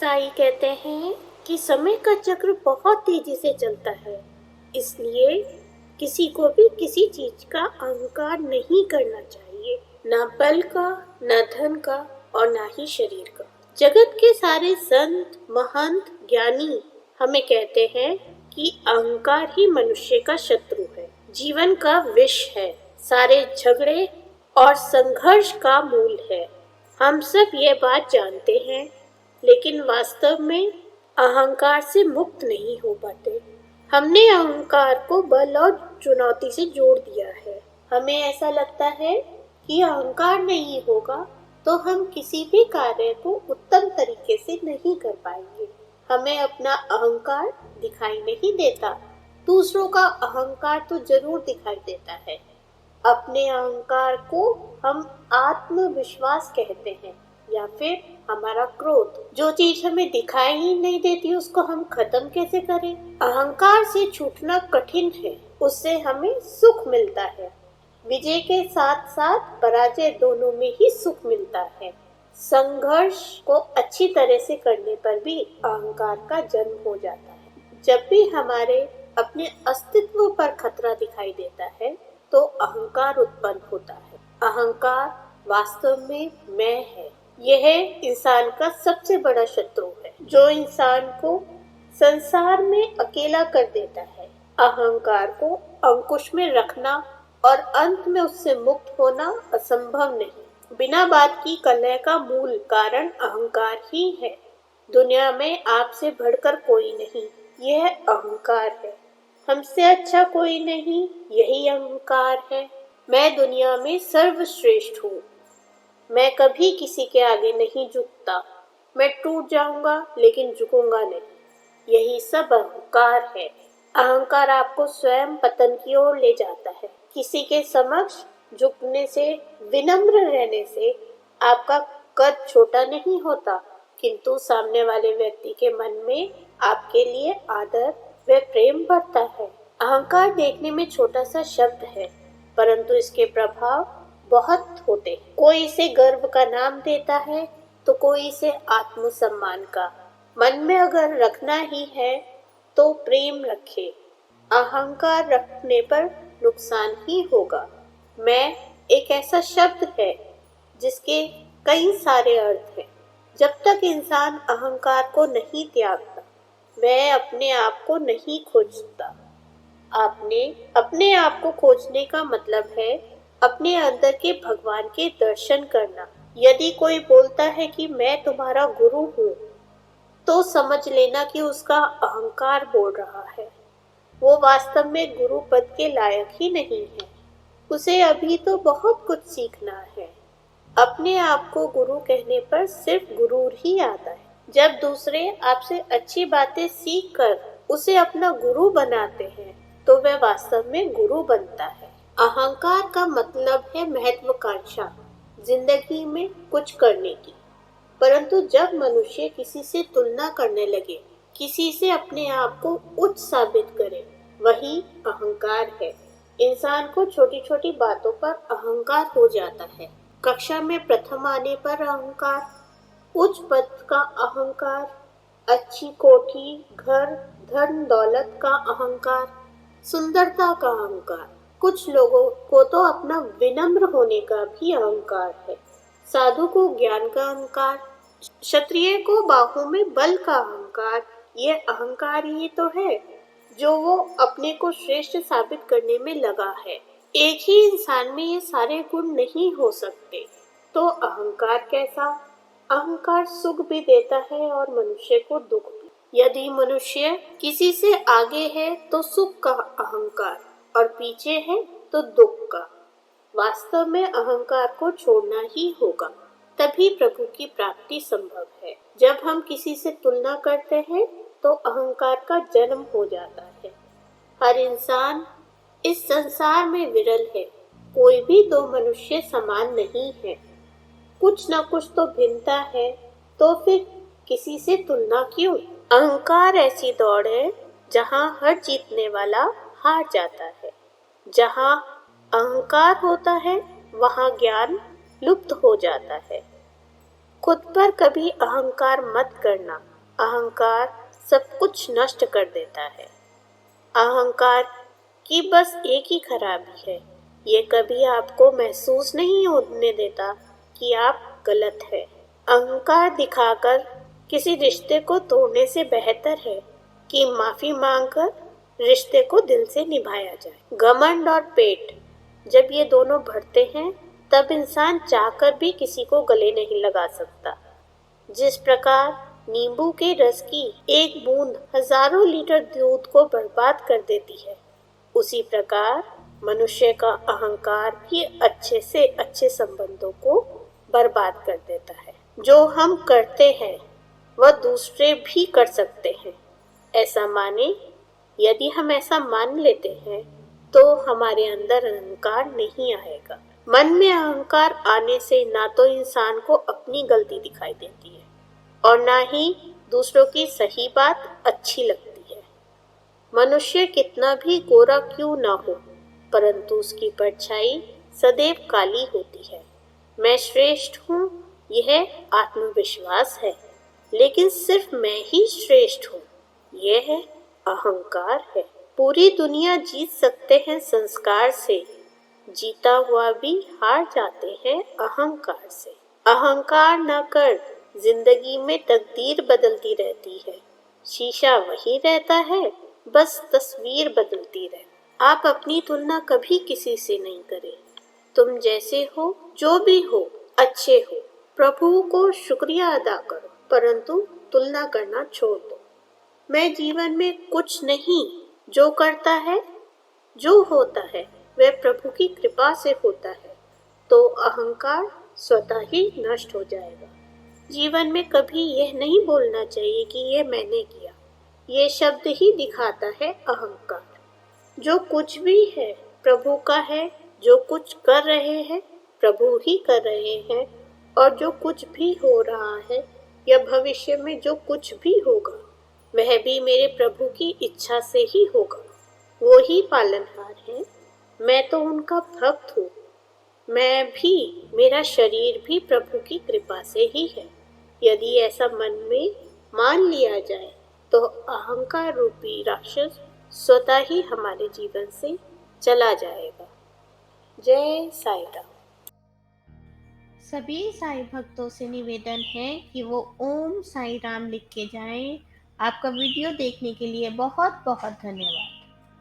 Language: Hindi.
साई कहते हैं कि समय का चक्र बहुत तेजी से चलता है, इसलिए किसी को भी किसी चीज का अहंकार नहीं करना चाहिए, ना बल का, ना धन का और ना ही शरीर का। जगत के सारे संत, महंत, ज्ञानी हमें कहते हैं कि अहंकार ही मनुष्य का शत्रु है, जीवन का विष है, सारे झगड़े और संघर्ष का मूल है। हम सब ये बात जानते हैं, लेकिन वास्तव में अहंकार से मुक्त नहीं हो पाते। हमने अहंकार को बल और चुनौती से जोड़ दिया है। हमें ऐसा लगता है कि अहंकार नहीं होगा तो हम किसी भी कार्य को उत्तम तरीके से नहीं कर पाएंगे। हमें अपना अहंकार दिखाई नहीं देता, दूसरों का अहंकार तो जरूर दिखाई देता है। अपने अहंकार को हम आत्मविश्वास कहते हैं या फिर हमारा क्रोध। जो चीज हमें दिखाई ही नहीं देती उसको हम खत्म कैसे करें? अहंकार से छूटना कठिन है, उससे हमें सुख मिलता है। विजय के साथ साथ पराजय दोनों में ही सुख मिलता है। संघर्ष को अच्छी तरह से करने पर भी अहंकार का जन्म हो जाता है। जब भी हमारे अपने अस्तित्व पर खतरा दिखाई देता है तो अहंकार उत्पन्न होता है। अहंकार वास्तव में मैं है। यह इंसान का सबसे बड़ा शत्रु है, जो इंसान को संसार में अकेला कर देता है। अहंकार को अंकुश में रखना और अंत में उससे मुक्त होना असंभव नहीं। बिना बात की कलह का मूल कारण अहंकार ही है। दुनिया में आपसे बढ़कर कोई नहीं, यह अहंकार है। हमसे अच्छा कोई नहीं, यही अहंकार है। मैं दुनिया में सर्वश्रेष्ठ हूँ, मैं कभी किसी के आगे नहीं झुकता। मैं टूट जाऊंगा लेकिन झुकूंगा नहीं, यही सब अहंकार है। अहंकार आपको स्वयं पतन की ओर ले जाता है। किसी के समक्ष झुकने से, विनम्र रहने से आपका कद छोटा नहीं होता, किंतु सामने वाले व्यक्ति के मन में आपके लिए आदर व प्रेम बढ़ता है। अहंकार देखने में छोटा सा शब्द है, परंतु इसके प्रभाव बहुत होते हैं। कोई इसे गर्व का नाम देता है तो कोई इसे आत्मसम्मान का। मन में अगर रखना ही है तो प्रेम रखे, अहंकार रखने पर नुकसान ही होगा। मैं एक ऐसा शब्द है जिसके कई सारे अर्थ हैं। जब तक इंसान अहंकार को नहीं त्यागता, वह अपने आप को नहीं खोजता। आपने अपने आप को खोजने का मतलब है अपने अंदर के भगवान के दर्शन करना। यदि कोई बोलता है कि मैं तुम्हारा गुरु हूँ, तो समझ लेना कि उसका अहंकार बोल रहा है। वो वास्तव में गुरु पद के लायक ही नहीं है। उसे अभी तो बहुत कुछ सीखना है। अपने आप को गुरु कहने पर सिर्फ गुरूर ही आता है। जब दूसरे आपसे अच्छी बातें सीख कर उसे अपना गुरु बनाते हैं तो वह वास्तव में गुरु बनता है। अहंकार का मतलब है महत्वाकांक्षा, जिंदगी में कुछ करने की। परंतु जब मनुष्य किसी से तुलना करने लगे, किसी से अपने आप को उच्च साबित करे, वही अहंकार है। इंसान को छोटी छोटी बातों पर अहंकार हो जाता है। कक्षा में प्रथम आने पर अहंकार, उच्च पद का अहंकार, अच्छी कोठी, घर, धन दौलत का अहंकार, सुंदरता का अहंकार। कुछ लोगों को तो अपना विनम्र होने का भी अहंकार है। साधु को ज्ञान का अहंकार, क्षत्रिय को बाहों में बल का अहंकार। ये अहंकार ही तो है जो वो अपने को श्रेष्ठ साबित करने में लगा है। एक ही इंसान में ये सारे गुण नहीं हो सकते, तो अहंकार कैसा? अहंकार सुख भी देता है और मनुष्य को दुख भी। यदि मनुष्य किसी से आगे है तो सुख का अहंकार, और पीछे है तो दुख का। वास्तव में अहंकार को छोड़ना ही होगा, तभी प्रभु की प्राप्ति संभव है। जब हम किसी से तुलना करते हैं तो अहंकार का जन्म हो जाता है। हर इंसान इस संसार में विरल है। कोई भी दो मनुष्य समान नहीं है, कुछ न कुछ तो भिन्नता है, तो फिर किसी से तुलना क्यों? अहंकार ऐसी दौड़ है जहाँ हर जीतने वाला हार जाता है। जहाँ अहंकार होता है वहाँ ज्ञान लुप्त हो जाता है। खुद पर कभी अहंकार मत करना, अहंकार सब कुछ नष्ट कर देता है। अहंकार की बस एक ही खराबी है, ये कभी आपको महसूस नहीं होने देता कि आप गलत है। अहंकार दिखाकर किसी रिश्ते को तोड़ने से बेहतर है कि माफी मांगकर रिश्ते को दिल से निभाया जाए। घमंड और पेट जब ये दोनों बढ़ते हैं तब इंसान चाहकर भी किसी को गले नहीं लगा सकता। जिस प्रकार नींबू के रस की एक बूंद हजारों लीटर दूध को बर्बाद कर देती है, उसी प्रकार मनुष्य का अहंकार भी अच्छे से अच्छे संबंधों को बर्बाद कर देता है। जो हम करते हैं वह दूसरे भी कर सकते हैं, ऐसा माने। यदि हम ऐसा मान लेते हैं तो हमारे अंदर अहंकार नहीं आएगा। मन में अहंकार आने से ना तो इंसान को अपनी गलती दिखाई देती है और ना ही दूसरों की सही बात अच्छी लगती है। मनुष्य कितना भी गोरा क्यों ना हो, परंतु उसकी परछाई सदैव काली होती है। मैं श्रेष्ठ हूँ, यह आत्मविश्वास है, लेकिन सिर्फ मैं ही श्रेष्ठ हूँ, यह अहंकार है। पूरी दुनिया जीत सकते हैं संस्कार से, जीता हुआ भी हार जाते हैं अहंकार से। अहंकार न कर जिंदगी में तकदीर बदलती रहती है, शीशा वही रहता है, बस तस्वीर बदलती रहती। आप अपनी तुलना कभी किसी से नहीं करें। तुम जैसे हो, जो भी हो, अच्छे हो। प्रभु को शुक्रिया अदा करो, परंतु तुलना करना छोड़ दो। मैं जीवन में कुछ नहीं, जो करता है, जो होता है, वह प्रभु की कृपा से होता है, तो अहंकार स्वतः ही नष्ट हो जाएगा। जीवन में कभी यह नहीं बोलना चाहिए कि यह मैंने किया, ये शब्द ही दिखाता है अहंकार। जो कुछ भी है प्रभु का है, जो कुछ कर रहे हैं प्रभु ही कर रहे हैं, और जो कुछ भी हो रहा है या भविष्य में जो कुछ भी होगा वह भी मेरे प्रभु की इच्छा से ही होगा। वो ही पालनहार है, मैं तो उनका भक्त हूँ। मैं भी, मेरा शरीर भी प्रभु की कृपा से ही है। यदि ऐसा मन में मान लिया जाए तो अहंकार रूपी राक्षस स्वतः ही हमारे जीवन से चला जाएगा। जय साईं राम। सभी साईं भक्तों से निवेदन है कि वो ओम साईं राम लिख के जाएं। आपका वीडियो देखने के लिए बहुत बहुत धन्यवाद।